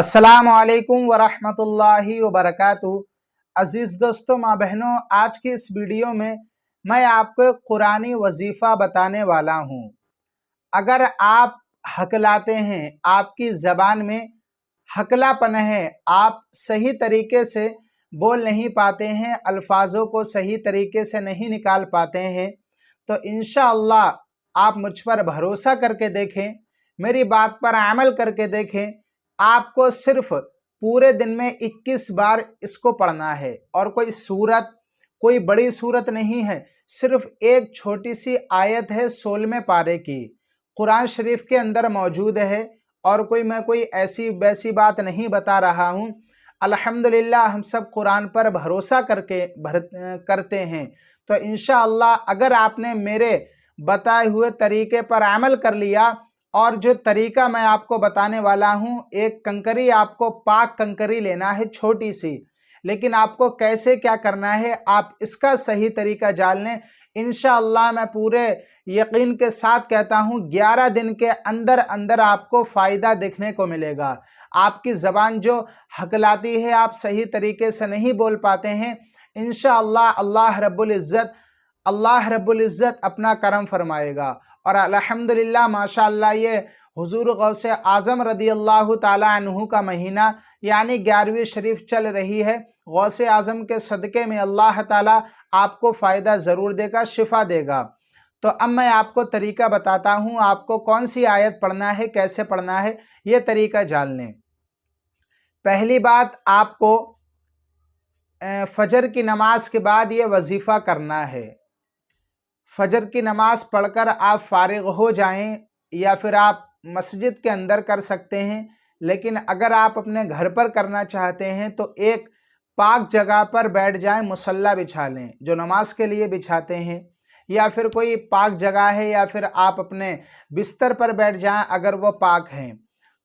अस्सलामु अलैकुम वरहमतुल्लाहि वबरकातुहू। अज़ीज़ दोस्तों, माँ बहनों, आज की इस वीडियो में मैं आपको कुरानी वजीफ़ा बताने वाला हूँ। अगर आप हकलाते हैं, आपकी ज़बान में हकलापन है, आप सही तरीके से बोल नहीं पाते हैं, अल्फाजों को सही तरीके से नहीं निकाल पाते हैं, तो इंशाअल्लाह आप मुझ पर भरोसा करके देखें, मेरी बात पर अमल करके देखें। आपको सिर्फ पूरे दिन में 21 बार इसको पढ़ना है और कोई सूरत, कोई बड़ी सूरत नहीं है, सिर्फ एक छोटी सी आयत है 16वें पारे की, कुरान शरीफ के अंदर मौजूद है। और मैं कोई ऐसी वैसी बात नहीं बता रहा हूँ। अल्हम्दुलिल्लाह हम सब कुरान पर भरोसा करते हैं। तो इंशाअल्लाह अगर आपने मेरे बताए हुए तरीके पर अमल कर लिया, और जो तरीका मैं आपको बताने वाला हूँ, एक कंकरी, आपको पाक कंकरी लेना है छोटी सी, लेकिन आपको कैसे क्या करना है आप इसका सही तरीका जान लें। इंशाअल्लाह मैं पूरे यकीन के साथ कहता हूँ 11 दिन के अंदर अंदर आपको फ़ायदा देखने को मिलेगा। आपकी ज़बान जो हकलाती है, आप सही तरीके से नहीं बोल पाते हैं, इंशाअल्लाह अल्लाह रब्बुल इज़्ज़त अपना करम फरमाएगा। और अल्हम्दुलिल्लाह माशाअल्लाह ये हुजूर गौसे आज़म रदियल्लाहु ताला अन्हु का महीना यानी 11वीं शरीफ चल रही है। गौसे आज़म के सदक़े में अल्लाह ताला आपको फ़ायदा ज़रूर देगा, शिफ़ा देगा। तो अब मैं आपको तरीका बताता हूँ, आपको कौन सी आयत पढ़ना है, कैसे पढ़ना है, ये तरीका जान लें। पहली बात, आपको फजर की नमाज के बाद ये वजीफ़ा करना है। फजर की नमाज पढ़कर आप फारिग हो जाएं, या फिर आप मस्जिद के अंदर कर सकते हैं, लेकिन अगर आप अपने घर पर करना चाहते हैं तो एक पाक जगह पर बैठ जाएं, मुसल्ला बिछा लें जो नमाज के लिए बिछाते हैं, या फिर कोई पाक जगह है, या फिर आप अपने बिस्तर पर बैठ जाएं अगर वो पाक हैं।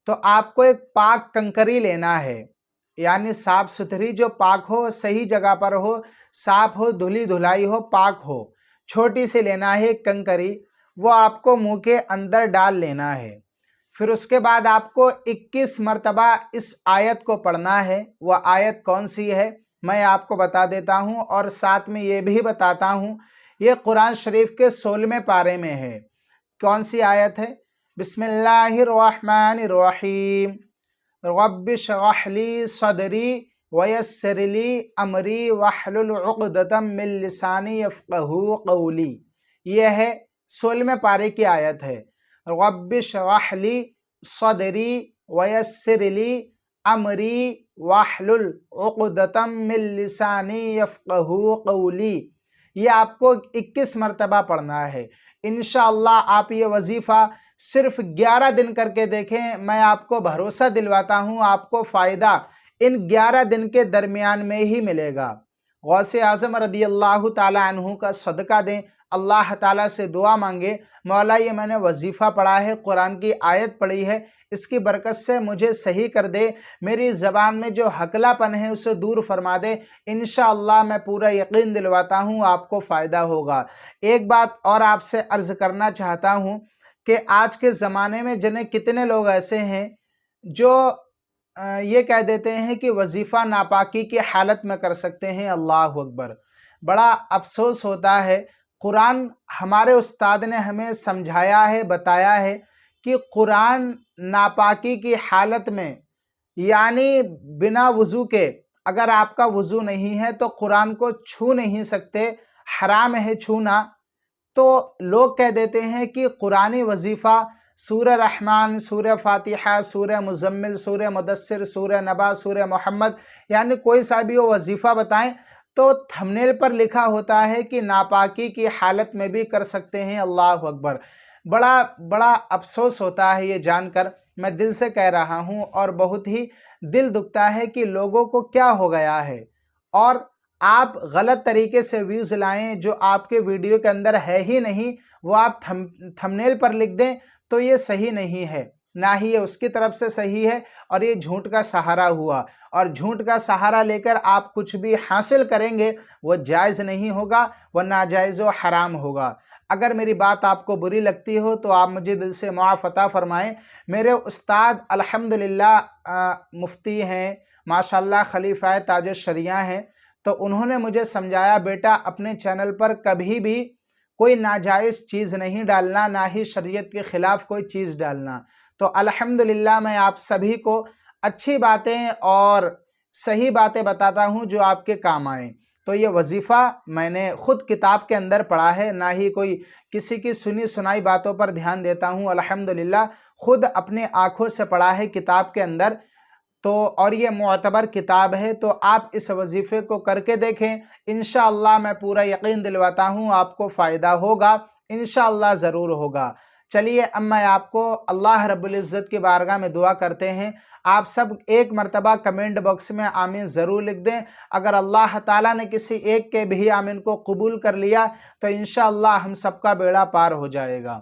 तो आपको एक पाक कंकरी लेना है, यानी साफ सुथरी, जो पाक हो, सही जगह पर हो, साफ हो, धुली धुलाई हो, पाक हो, छोटी सी लेना है कंकरी। वो आपको मुंह के अंदर डाल लेना है। फिर उसके बाद आपको 21 मरतबा इस आयत को पढ़ना है। वह आयत कौन सी है मैं आपको बता देता हूँ, और साथ में ये भी बताता हूँ, ये कुरान शरीफ के 16वें पारे में है। कौन सी आयत है? बिस्मिल्लाहिर्रहमानिर्रहीम, रब्बिश्रह ली सदरी वयस्सिर ली अमरी वहलुल उक़दतम मिन लिसानी यफ़क़हू क़ौली। यह है 16वें पारे की आयत है। रब्बिश्रह ली सदरी वयस्सिर ली अमरी वहलुल उक़दतम मिन लिसानी यफ़क़हू क़ौली। ये आपको 21 मरतबा पढ़ना है। इंशाअल्लाह आप ये वजीफ़ा सिर्फ 11 दिन करके देखें, मैं आपको भरोसा दिलवाता हूँ, आपको फ़ायदा इन 11 दिन के दरमियान में ही मिलेगा। गौसे आज़म रदियल्लाहु ताला अन्हु का सदका दें, अल्लाह ताला से दुआ मांगे, मौला ये मैंने वजीफ़ा पढ़ा है, कुरान की आयत पढ़ी है, इसकी बरकत से मुझे सही कर दे, मेरी ज़बान में जो हकलापन है उसे दूर फरमा दे। इंशाअल्लाह मैं पूरा यकीन दिलवाता हूँ आपको फ़ायदा होगा। एक बात और आपसे अर्ज़ करना चाहता हूँ कि आज के ज़माने में जिन्हें कितने लोग ऐसे हैं जो ये कह देते हैं कि वजीफ़ा नापाकी की हालत में कर सकते हैं। अल्लाह अकबर। बड़ा अफसोस होता है, कुरान हमारे उस्ताद ने हमें समझाया है, बताया है कि कुरान नापाकी की हालत में, यानी बिना वज़ू के, अगर आपका वज़ू नहीं है तो कुरान को छू नहीं सकते, हराम है छूना। तो लोग कह देते हैं कि कुरानी वजीफ़ा सूरह रहमान, सूरह फातिहा, सूरह मुज़म्मिल, सूरह मुदस्सिर, सूरह नबा, सूरह मोहम्मद, यानी कोई सा भी वो वजीफ़ा बताएं तो थंबनेल पर लिखा होता है कि नापाकी की हालत में भी कर सकते हैं। अल्लाह अकबर। बड़ा अफसोस होता है ये जानकर, मैं दिल से कह रहा हूँ, और बहुत ही दिल दुखता है कि लोगों को क्या हो गया है। और आप गलत तरीके से व्यूज़ लाएं, जो आपके वीडियो के अंदर है ही नहीं, वो आप थंबनेल पर लिख दें, तो ये सही नहीं है, ना ही ये उसकी तरफ से सही है, और ये झूठ का सहारा हुआ। और झूठ का सहारा लेकर आप कुछ भी हासिल करेंगे वो जायज़ नहीं होगा, वह नाजायज़ व हराम होगा। अगर मेरी बात आपको बुरी लगती हो तो आप मुझे दिल से माफ़ अता फ़रमाएँ। मेरे उस्ताद अल्हम्दुलिल्लाह मुफ्ती हैं, माशाअल्लाह खलीफाए ताज शरिया हैं, तो उन्होंने मुझे समझाया, बेटा अपने चैनल पर कभी भी कोई नाजायज़ चीज़ नहीं डालना, ना ही शरीयत के ख़िलाफ़ कोई चीज़ डालना। तो अल्हम्दुलिल्लाह मैं आप सभी को अच्छी बातें और सही बातें बताता हूँ जो आपके काम आएँ। तो ये वजीफ़ा मैंने ख़ुद किताब के अंदर पढ़ा है, ना ही कोई किसी की सुनी सुनाई बातों पर ध्यान देता हूँ। अल्हम्दुलिल्लाह ख़ुद अपने आँखों से पढ़ा है किताब के अंदर, तो और ये मुअतबर किताब है, तो आप इस वजीफ़े को करके देखें। इंशाअल्लाह मैं पूरा यकीन दिलवाता हूँ आपको फ़ायदा होगा, इंशाअल्लाह ज़रूर होगा। चलिए अब मैं आपको अल्लाह रब्बुल इज़्ज़त की बारगाह में दुआ करते हैं। आप सब एक मरतबा कमेंट बॉक्स में आमीन ज़रूर लिख दें। अगर अल्लाह ताला ने किसी एक के भी आमीन को कबूल कर लिया तो इंशाअल्लाह हम सबका बेड़ा पार हो जाएगा।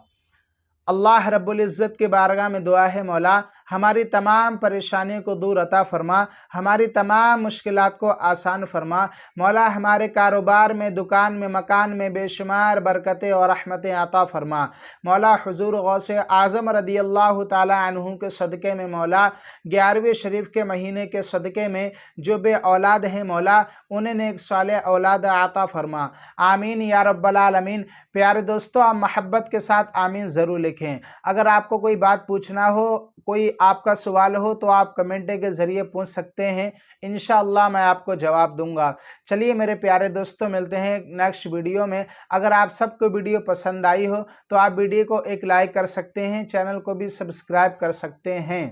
अल्लाह रब्बुल इज़्ज़त की बारगाह में दुआ है, मौला हमारी तमाम परेशानियों को दूर अता फ़रमा, हमारी तमाम मुश्किलात को आसान फ़रमा। मौला हमारे कारोबार में, दुकान में, मकान में बेशुमार बरकतें और रहमतें अता फ़रमा। मौला हुज़ूर गौसे आज़म रदियल्लाहु ताला अन्हु के सदक़े में, मौला 11वें शरीफ के महीने के सदक़े में जो बे औलाद हैं, मौला उन्हें नेक साले औलाद अता फ़रमा। आमीन या रब्बल आलमीन। प्यारे दोस्तों, आप मोहब्बत के साथ आमीन ज़रूर लिखें। अगर आपको कोई बात पूछना हो, कोई आपका सवाल हो तो आप कमेंट के ज़रिए पूछ सकते हैं, इंशाअल्लाह मैं आपको जवाब दूंगा। चलिए मेरे प्यारे दोस्तों, मिलते हैं नेक्स्ट वीडियो में। अगर आप सबको वीडियो पसंद आई हो तो आप वीडियो को एक लाइक कर सकते हैं, चैनल को भी सब्सक्राइब कर सकते हैं।